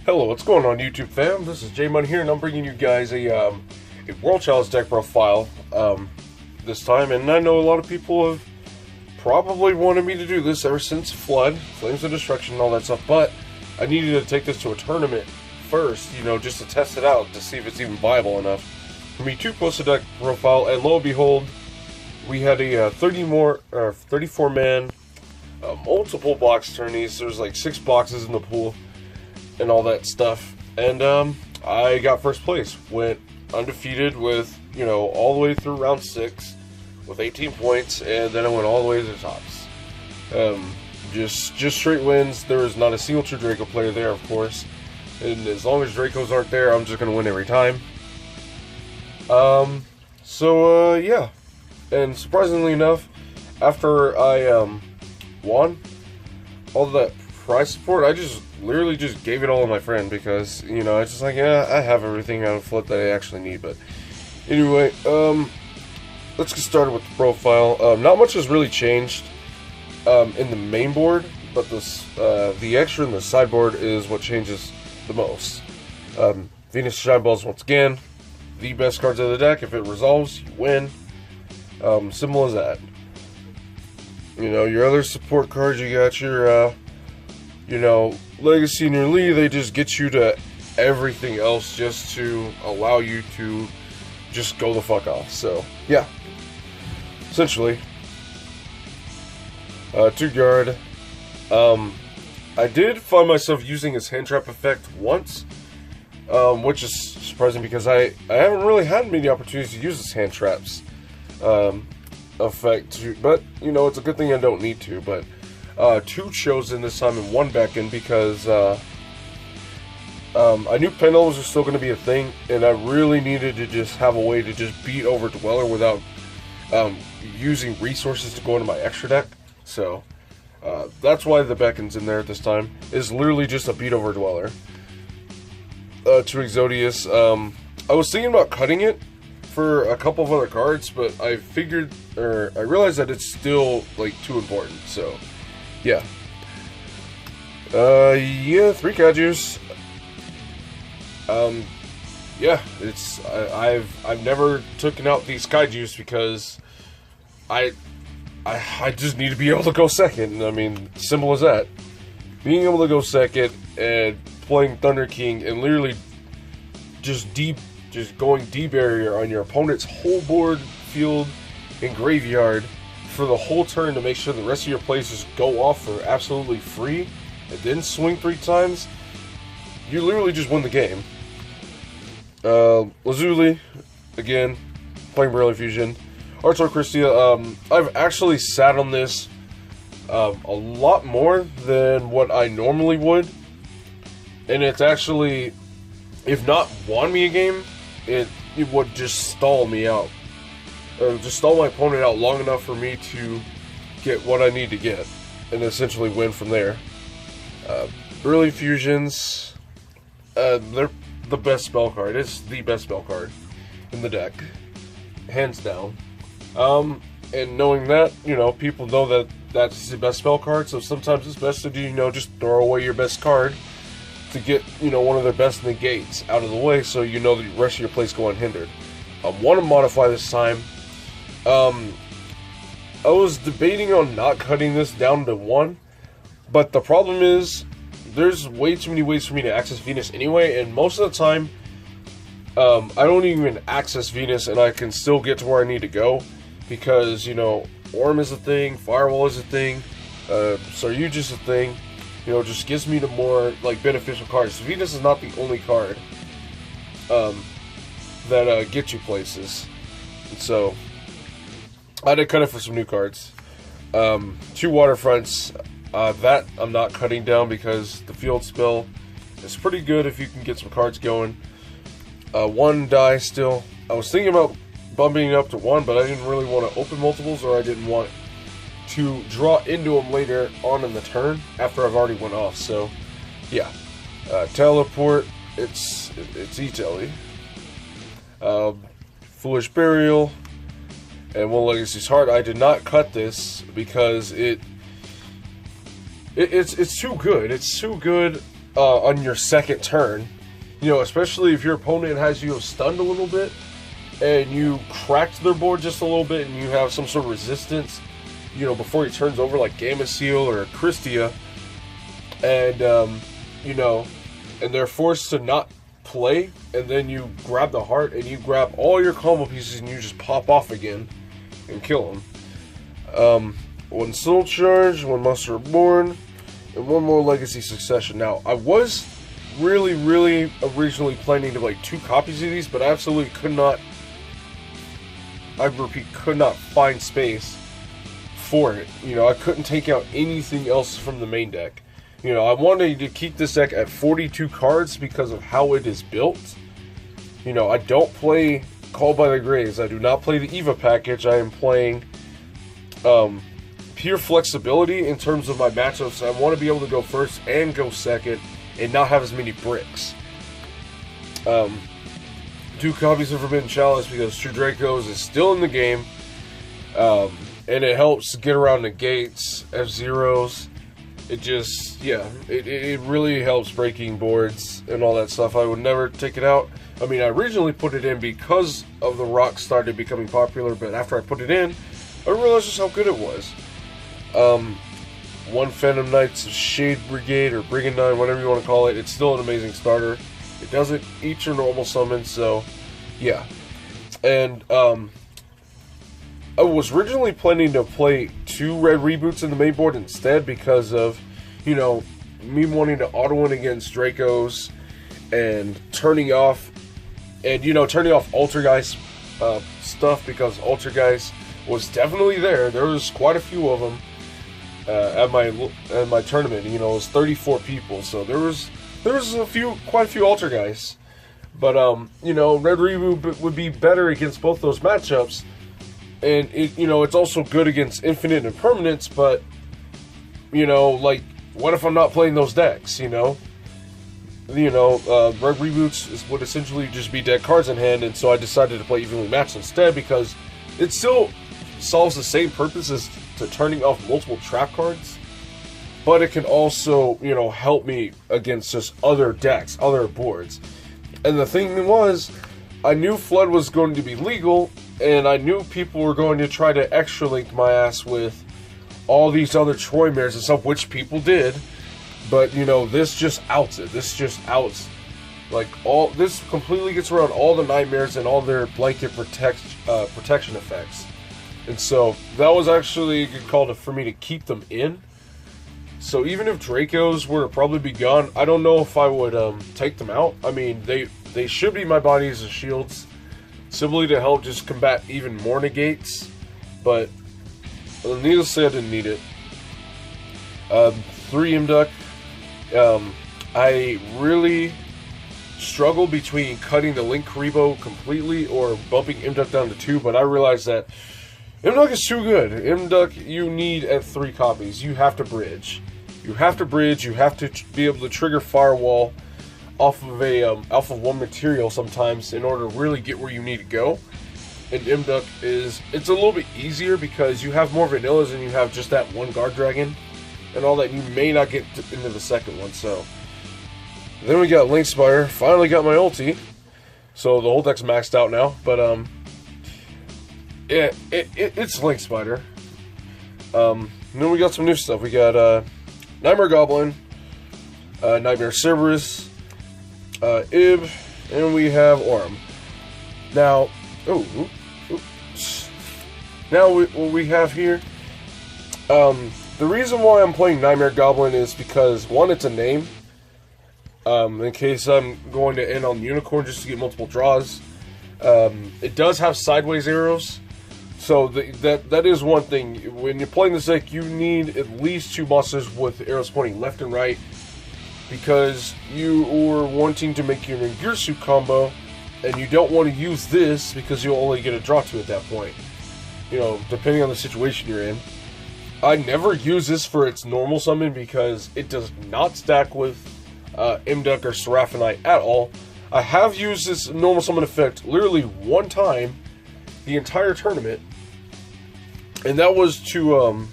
Hello, what's going on, YouTube fam? This is J Money here, and I'm bringing you guys a World Chalice deck profile this time. And I know a lot of people have probably wanted me to do this ever since Flood, Flames of Destruction, and all that stuff. But I needed to take this to a tournament first, you know, just to test it out to see if it's even viable enough for me to post a deck profile. And lo and behold, we had a 34-man multiple box tourneys. There's like 6 boxes in the pool and all that stuff, and I got first place, went undefeated with, you know, all the way through round 6 with 18 points, and then I went all the way to the tops. Just straight wins. There was not a single true Draco player there, of course, and as long as Dracos aren't there, I'm just gonna win every time. Yeah, and surprisingly enough, after I won all that prize support, I literally just gave it all to my friend, because, you know, it's just like, yeah, I have everything out of Flip that I actually need. But anyway, let's get started with the profile. Not much has really changed in the main board, but this the extra in the sideboard is what changes the most. Venus Shine Balls, once again, the best cards of the deck. If it resolves, you win. Simple as that. You know, your other support cards, you got your you know, Legacy and your Lee, they just get you to everything else just to allow you to just go the fuck off. So, yeah. Essentially. 2 guard. I did find myself using his hand trap effect once, which is surprising because I haven't really had many opportunities to use his hand traps effect, but, you know, it's a good thing I don't need to. But 2 chosen this time and 1 back in, because I knew pendulums were still going to be a thing, and I really needed to just have a way to just beat over Dweller without using resources to go into my extra deck. So that's why the Beckon's in there at this time. Is literally just a beat over Dweller. 2 Exodius. I was thinking about cutting it for a couple of other cards, but I figured, or I realized that it's still like too important. So yeah. Yeah, 3 Kajus. Yeah, it's I've never taken out these Kaijus because I just need to be able to go second. I mean, simple as that. Being able to go second and playing Thunder King and literally just going deep barrier on your opponent's whole board, field, and graveyard for the whole turn to make sure the rest of your plays just go off for absolutely free, and then swing 3 times, you literally just win the game. Lazuli, again, playing Brilliant Fusion. Archer Christia, I've actually sat on this a lot more than what I normally would, and it's actually, if not won me a game, it would just stall me out. Just stall my opponent out long enough for me to get what I need to get, and essentially win from there. Early Fusions, they're the best spell card. It's the best spell card in the deck, hands down. And knowing that, you know, people know that that's the best spell card, so sometimes it's best to do, you know, just throw away your best card to get, you know, one of their best negates out of the way, so you know the rest of your plays go unhindered. I want to modify this time. I was debating on not cutting this down to 1, but the problem is there's way too many ways for me to access Venus anyway, and most of the time I don't even access Venus and I can still get to where I need to go, because, you know, Orm is a thing, Firewall is a thing, Saryuj is a thing. You know, just gives me the more, like, beneficial cards. Venus is not the only card that gets you places. And so I had to cut it for some new cards. 2 Waterfronts, that I'm not cutting down because the field spell is pretty good if you can get some cards going. 1 die still. I was thinking about bumping it up to 1, but I didn't really want to open multiples, or I didn't want to draw into them later on in the turn after I've already went off. So yeah. Teleport, it's E-Telly. Foolish Burial, and One Legacy's Heart. I did not cut this because it's too good. It's too good on your second turn. You know, especially if your opponent has you stunned a little bit, and you cracked their board just a little bit, and you have some sort of resistance, you know, before he turns over, like Gamma Seal or Christia, and, you know, and they're forced to not play, and then you grab the heart, and you grab all your combo pieces, and you just pop off again, and kill them. One Soul Charge, one Monster Reborn, and one more Legacy Succession. Now, I was really originally planning to play 2 copies of these, but I absolutely could not, I repeat, could not find space for it. You know, I couldn't take out anything else from the main deck. You know, I wanted to keep this deck at 42 cards because of how it is built. You know, I don't play Called by the Graves. I do not play the EVA package. I am playing pure flexibility in terms of my matchups. I want to be able to go first and go second and not have as many bricks. 2 copies of Forbidden Chalice because True Dracos is still in the game. And it helps get around the gates, F-Zeros. It just, yeah, it really helps breaking boards and all that stuff. I would never take it out. I mean, I originally put it in because of the rock started becoming popular, but after I put it in, I realized just how good it was. 1 Phantom Knights of Shade Brigade, or Brigand 9, whatever you want to call it. It's still an amazing starter. It doesn't eat your normal summons, so, yeah. And, I was originally planning to play 2 red reboots in the main board instead because of, you know, me wanting to auto-win against Dracos and turning off, and, you know, turning off Altergeist stuff because Altergeist was definitely there. There was quite a few of them at my tournament. You know, it was 34 people, so there was quite a few Altergeists. But you know, red reboot would be better against both those matchups. And, you know, it's also good against Infinite and Permanents, but, you know, like, what if I'm not playing those decks, you know? You know, Red Reboots would essentially just be dead cards in hand, and so I decided to play Evenly Matched instead, because it still solves the same purpose as to turning off multiple trap cards, but it can also, you know, help me against just other decks, other boards. And the thing was, I knew Flood was going to be legal, and I knew people were going to try to extra link my ass with all these other Troy mares and stuff, which people did. But, you know, this just outs it. This just outs, like, all, this completely gets around all the nightmares and all their blanket protection effects. And so, that was actually a good call for me to keep them in. So even if Dracos were to probably be gone, I don't know if I would take them out. I mean, they should be my bodies as shields, simply to help just combat even more negates, but needless to say, I didn't need it. 3 Imduck. I really struggle between cutting the Link Karibo completely or bumping Imduck down to 2, but I realized that Imduck is too good. Imduck, you need at 3 copies. You have to bridge. You have to bridge. You have to be able to trigger Firewall off of a Alpha 1 material sometimes in order to really get where you need to go. And Imduck it's a little bit easier because you have more vanillas and you have just that 1 guard dragon and all that. You may not get into the second one. So then we got Link Spider. Finally got my ulti, so the whole deck's maxed out now. But yeah, it's Link Spider. Then we got some new stuff. We got Nightmare Goblin, Nightmare Cerberus, Ib, and we have Orm. Now, now what we have here, the reason why I'm playing Nightmare Goblin is because, 1, it's a name, in case I'm going to end on Unicorn just to get multiple draws. It does have sideways arrows, so that is one thing. When you're playing this deck, you need at least 2 monsters with arrows pointing left and right, because you are wanting to make your Ningirsu combo, and you don't want to use this because you'll only get a draw 2 at that point. You know, depending on the situation you're in. I never use this for its normal summon because it does not stack with Imduck or Seraphonite at all. I have used this normal summon effect literally 1 time the entire tournament, and that was to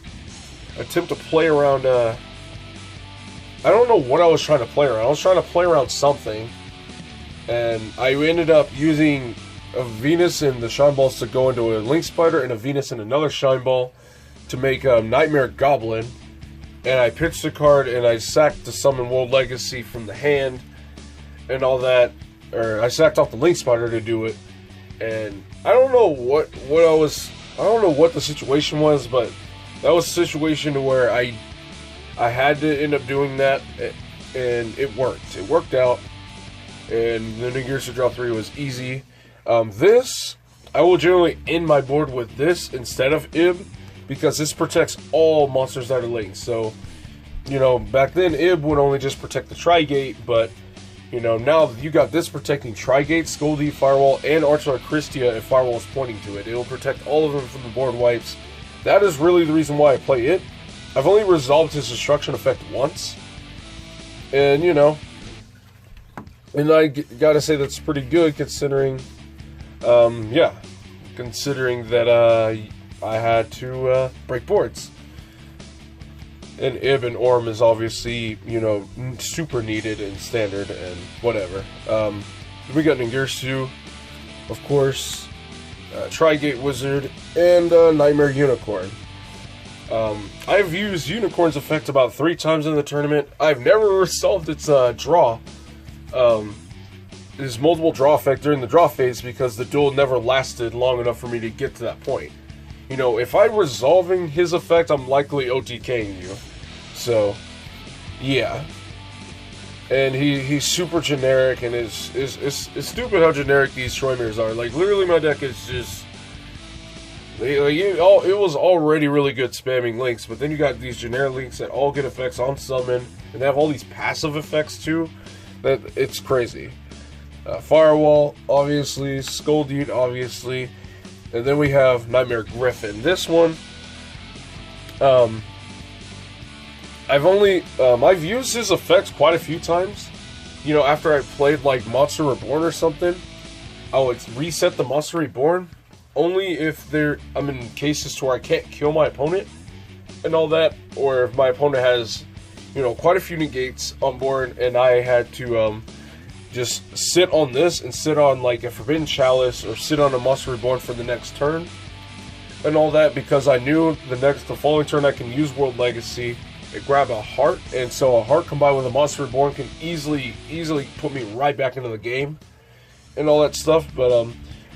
attempt to play around I don't know what I was trying to play around. I was trying to play around something, and I ended up using a Venus and the Shine Balls to go into a Link Spider and a Venus and another Shine Ball to make a Nightmare Goblin. And I pitched a card and I sacked to summon World Legacy from the hand and all that. Or I sacked off the Link Spider to do it. And I don't know what I don't know what the situation was, but that was a situation where I had to end up doing that, and it worked. It worked out, and the Ningirsu Draw 3 was easy. This, I will generally end my board with this instead of Ib, because this protects all monsters that are linked. So, you know, back then Ib would only just protect the Tri-Gate, but, you know, now you got this protecting Tri-Gate, Scoldy, Firewall, and Archer Christia if Firewall is pointing to it. It will protect all of them from the board wipes. That is really the reason why I play it. I've only resolved his destruction effect once, and, you know, and I gotta say that's pretty good considering, yeah, considering that I had to break boards. And Ib and Orm is obviously, you know, super needed in standard and whatever. We got Ningirsu, of course, Tri-Gate Wizard, and Nightmare Unicorn. I've used Unicorn's effect about 3 times in the tournament. I've never resolved its draw. Its multiple draw effect during the draw phase because the duel never lasted long enough for me to get to that point. You know, if I'm resolving his effect, I'm likely OTKing you. So, yeah. And he's super generic, and it's stupid how generic these Troymers are. Like, literally my deck is just... it was already really good spamming links, but then you got these generic links that all get effects on summon, and they have all these passive effects too. That it's crazy. Firewall, obviously. Scoldy, obviously. And then we have Nightmare Griffin. This one, I've used his effects quite a few times. You know, after I played like Monster Reborn or something, I would reset the Monster Reborn only if I'm in cases to where I can't kill my opponent and all that, or if my opponent has, you know, quite a few negates on board, and I had to just sit on this and sit on like a Forbidden Chalice or sit on a Monster Reborn for the next turn and all that, because I knew the following turn I can use World Legacy and grab a heart, and so a heart combined with a Monster Reborn can easily put me right back into the game and all that stuff. But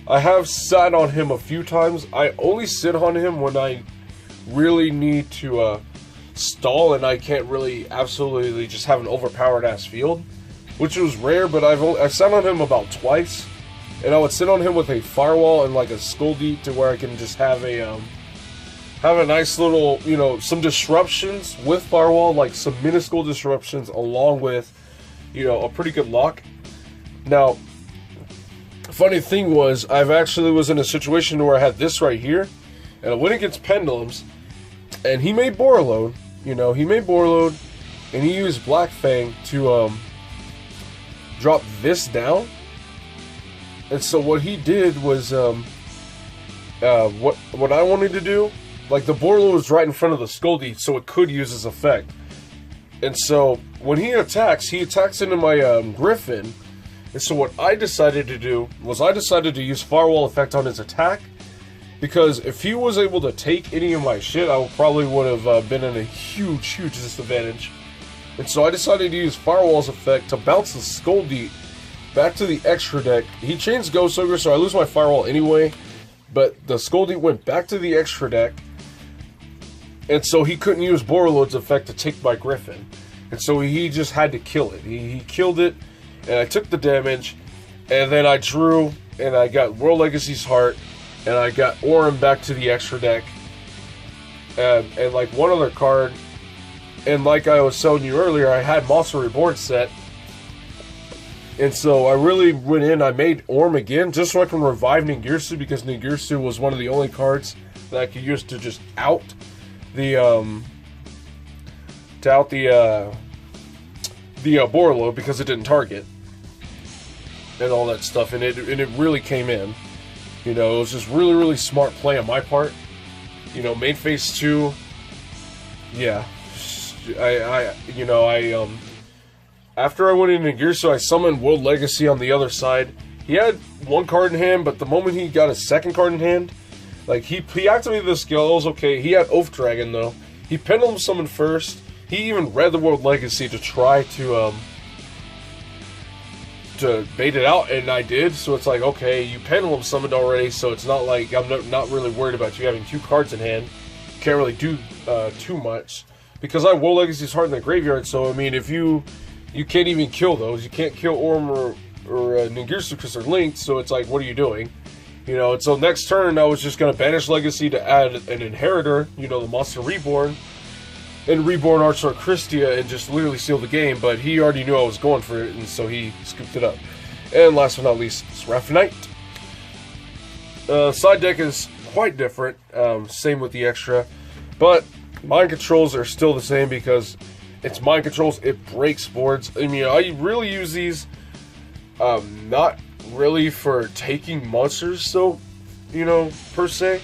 I have sat on him a few times. I only sit on him when I really need to stall and I can't really absolutely just have an overpowered ass field, which was rare, but I've sat on him about twice, and I would sit on him with a Firewall and like a Scoldy to where I can just have a nice little, you know, some disruptions with Firewall, like some minuscule disruptions along with, you know, a pretty good lock. Now, funny thing was, I've actually was in a situation where I had this right here, and I went against Pendulums, and he made Borreload, you know, and he used Black Fang to, drop this down. And so what he did was what I wanted to do, like the Borreload was right in front of the Scoldy, so it could use his effect. And so when he attacks into my Griffin. And so what I decided to do was I decided to use Firewall effect on his attack, because if he was able to take any of my shit, I probably would have been in a huge disadvantage. And so I decided to use Firewall's effect to bounce the Scoldy back to the extra deck. He changed Ghost Ogre, so I lose my Firewall anyway, but the Scoldy went back to the extra deck, and so he couldn't use Borreload's effect to take my Griffin. And so he just had to kill it. He killed it, and I took the damage, and then I drew, and I got World Legacy's Heart, and I got Orm back to the extra deck, and like one other card. And like I was telling you earlier, I had Monster Reborn set. And so I really went in, I made Orm again, just so I can revive Ningirsu, because Ningirsu was one of the only cards that I could use to just out the Borreload, because it didn't target. And all that stuff, and it really came in. You know, it was just really smart play on my part. You know, main phase 2, yeah. After I went into gear, so I summoned World Legacy on the other side. He had one card in hand, but the moment he got his second card in hand, like, he activated the skill, it was okay. He had Oath Dragon, though. He Pendulum summoned first. He even read the World Legacy to try to bait it out, and I did. So it's like, okay, you Pendulum summoned already, so it's not like I'm not really worried about you having 2 cards in hand. Can't really do too much. Because I have World Legacy's Heart in the graveyard, so, I mean, if you can't even kill those. You can't kill Orm or Ningirsu because they're linked, so it's like, what are you doing? You know, and so next turn, I was just going to banish Legacy to add an Inheritor, you know, the Monster Reborn, and Reborn Archer Christia, and just literally seal the game, but he already knew I was going for it, and so he scooped it up. And last but not least, Seraphonite. Side deck is quite different, same with the extra, but mind controls are still the same because it's mind controls, it breaks boards. I mean, I really use these, not really for taking monsters, so, you know, per se.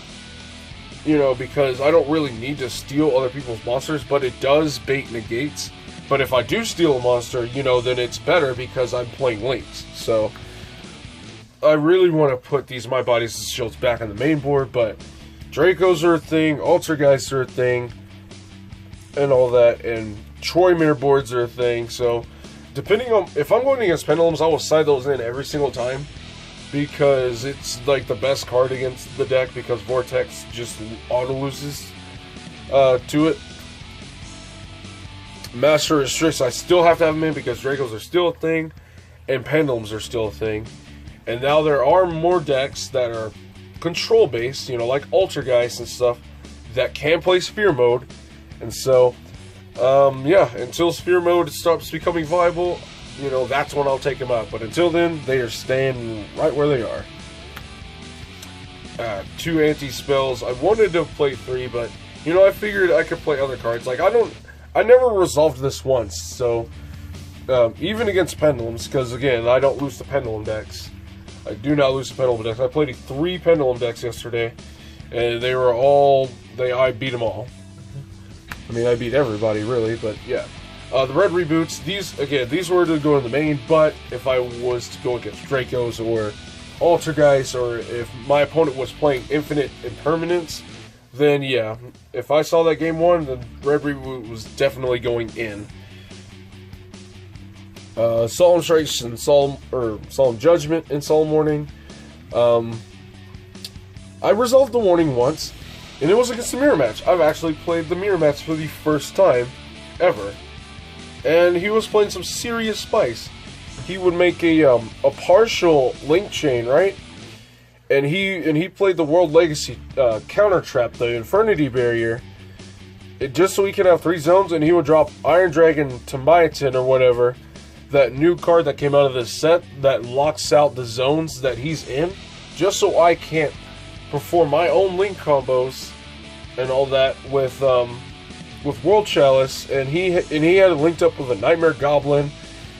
You know, because I don't really need to steal other people's monsters, but it does bait negates. But if I do steal a monster, you know, then it's better because I'm playing links. So, I really want to put these My Bodies and Shields back on the main board, but Dracos are a thing, Altergeist are a thing, and all that, and Troy Mirror boards are a thing, so depending on, if I'm going against Pendulums, I will side those in every single time, because it's like the best card against the deck, because Vortex just auto-loses to it. Master Restricts, I still have to have them in, because Dracos are still a thing, and Pendulums are still a thing. And now there are more decks that are control-based, you know, like Altergeist and stuff, that can play Sphere Mode, and so yeah, until Sphere Mode stops becoming viable, you know, that's when I'll take them out. But until then, they are staying right where they are. 2 anti-spells. I wanted to play 3, but, you know, I figured I could play other cards. Like, I never resolved this once, so, even against Pendulums, because, again, I don't lose to Pendulum decks. I do not lose to Pendulum decks. I played 3 Pendulum decks yesterday, and they were all, I beat them all. I mean, I beat everybody, really, but yeah. The red reboots, these were to go in the main, but if I was to go against Dracos or Altergeist, or if my opponent was playing Infinite Impermanence, then yeah, if I saw that game 1, then red reboot was definitely going in. Solemn Strikes and Solemn Judgment and Solemn Warning. I resolved the warning once, and it was against the mirror match. I've actually played the mirror match for the first time ever. And he was playing some serious spice. He would make a partial link chain, right? And he played the World Legacy counter trap, the Infernity Barrier, just so he can have 3 zones, and he would drop Iron Dragon Tomaitin or whatever, that new card that came out of this set that locks out the zones that he's in, just so I can't perform my own link combos and all that with World Chalice, and he had it linked up with a Nightmare Goblin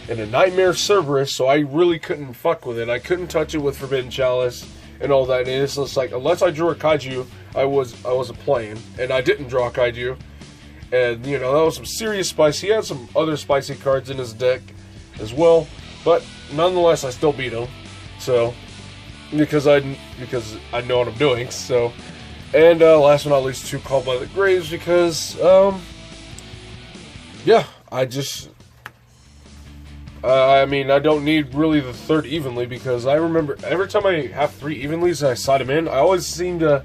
and a Nightmare Cerberus, so I really couldn't fuck with it. I couldn't touch it with Forbidden Chalice and all that. And it's just like, unless I drew a Kaiju, I wasn't playing, and I didn't draw a Kaiju. And you know, that was some serious spice. He had some other spicy cards in his deck as well, but nonetheless, I still beat him. So because I know what I'm doing. So, and last but not least, 2 Called by the Graves, because yeah, I mean, I don't need really the 3rd evenly, because I remember every time I have 3 evenlies and I side them in, I always seem to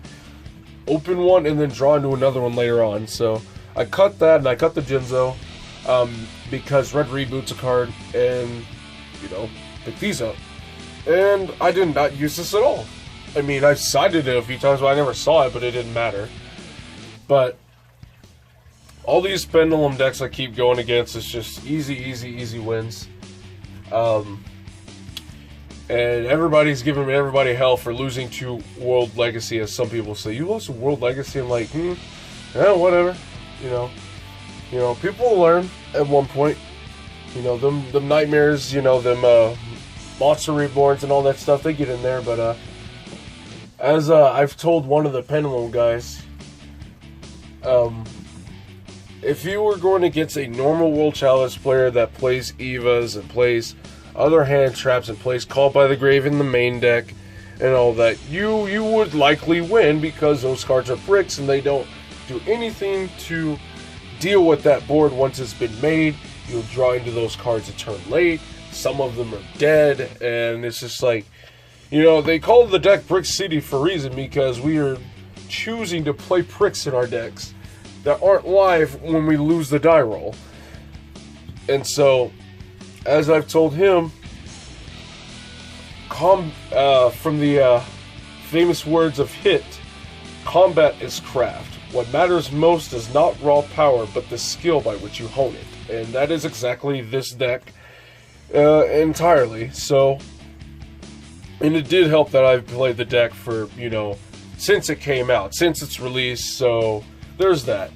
open one and then draw into another one later on. So I cut that, and I cut the Jinzo, because red reboots a card, and, you know, pick these up. And I did not use this at all. I mean, I sided it a few times, but I never saw it, but it didn't matter. But all these Pendulum decks I keep going against is just easy wins. And everybody's giving everybody hell for losing to World Legacy, as some people say. You lost to World Legacy? I'm like, yeah, whatever. You know, people will learn at one point. You know, them nightmares, you know, them Monster Reborns and all that stuff, they get in there. But as I've told one of the Pendulum guys, if you were going against a normal World Chalice player that plays Evas and plays other hand traps and plays Called by the Grave in the main deck and all that, you would likely win because those cards are bricks and they don't do anything to deal with that board once it's been made. You'll draw into those cards a turn late. Some of them are dead, and it's just like, you know, they call the deck Brick City for a reason, because we are choosing to play bricks in our decks that aren't live when we lose the die roll. And so, as I've told him, from the famous words of Hit, combat is craft. What matters most is not raw power, but the skill by which you hone it. And that is exactly this deck entirely. So, and it did help that I've played the deck for, you know, since it came out, since its release, so there's that.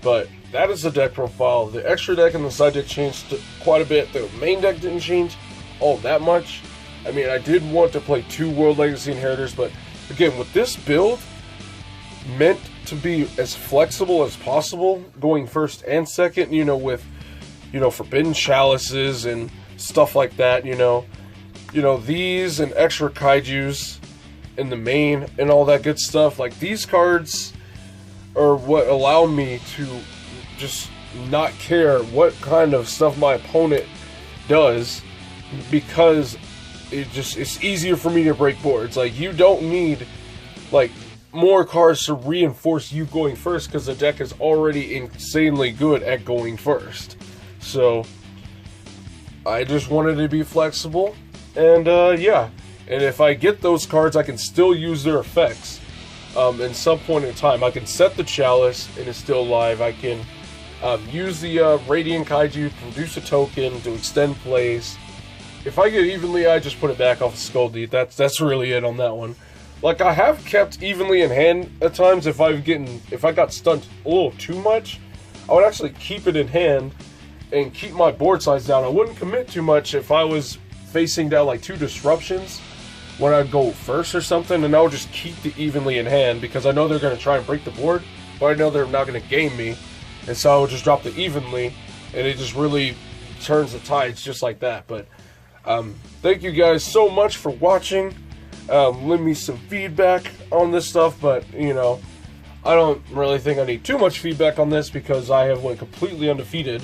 But that is the deck profile. The extra deck and the side deck changed quite a bit. The main deck didn't change all that much. I mean, I did want to play 2 World Legacy Inheritors, but again, with this build, meant to be as flexible as possible, going first and second, you know, with, you know, Forbidden Chalices and stuff like that, you know, these and extra kaijus in the main and all that good stuff. Like, these cards are what allow me to just not care what kind of stuff my opponent does, because it's easier for me to break boards. Like, you don't need, like, more cards to reinforce you going first, because the deck is already insanely good at going first. So I just wanted to be flexible, and yeah, and if I get those cards, I can still use their effects in some point in time. I can set the Chalice and it's still live. I can use the Radiant Kaiju, produce a token to extend plays. If I get Evenly, I just put it back off of Skull Deep. That's really it on that one. Like, I have kept Evenly in hand at times. If I got stunned a little too much, I would actually keep it in hand and keep my board size down. I wouldn't commit too much if I was facing down like 2 disruptions when I'd go first or something, and I would just keep the Evenly in hand, because I know they're going to try and break the board, but I know they're not going to game me, and so I would just drop the Evenly, and it just really turns the tides just like that. But thank you guys so much for watching. Leave me some feedback on this stuff, but, you know, I don't really think I need too much feedback on this, because I have went completely undefeated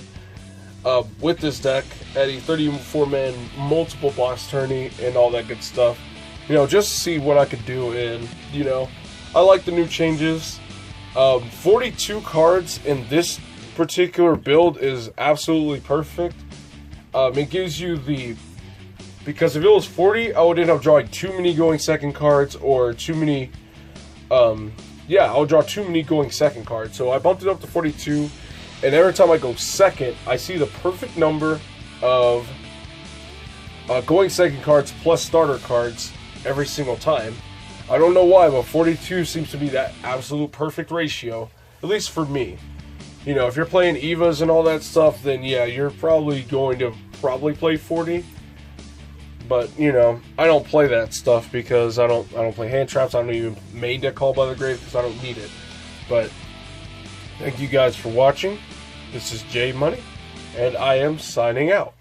with this deck at a 34-man multiple boss tourney and all that good stuff. You know, just to see what I could do, and, you know, I like the new changes. 42 cards in this particular build is absolutely perfect. It gives you the... Because if it was 40, I would end up drawing too many going second cards, or too many... yeah, I would draw too many going second cards. So I bumped it up to 42, and every time I go second, I see the perfect number of going second cards plus starter cards every single time. I don't know why, but 42 seems to be that absolute perfect ratio, at least for me. You know, if you're playing Evas and all that stuff, then yeah, you're probably going to play 40. But, you know, I don't play that stuff because I don't play hand traps. I don't even main deck Called by the Grave because I don't need it. But thank you guys for watching. This is J Money, and I am signing out.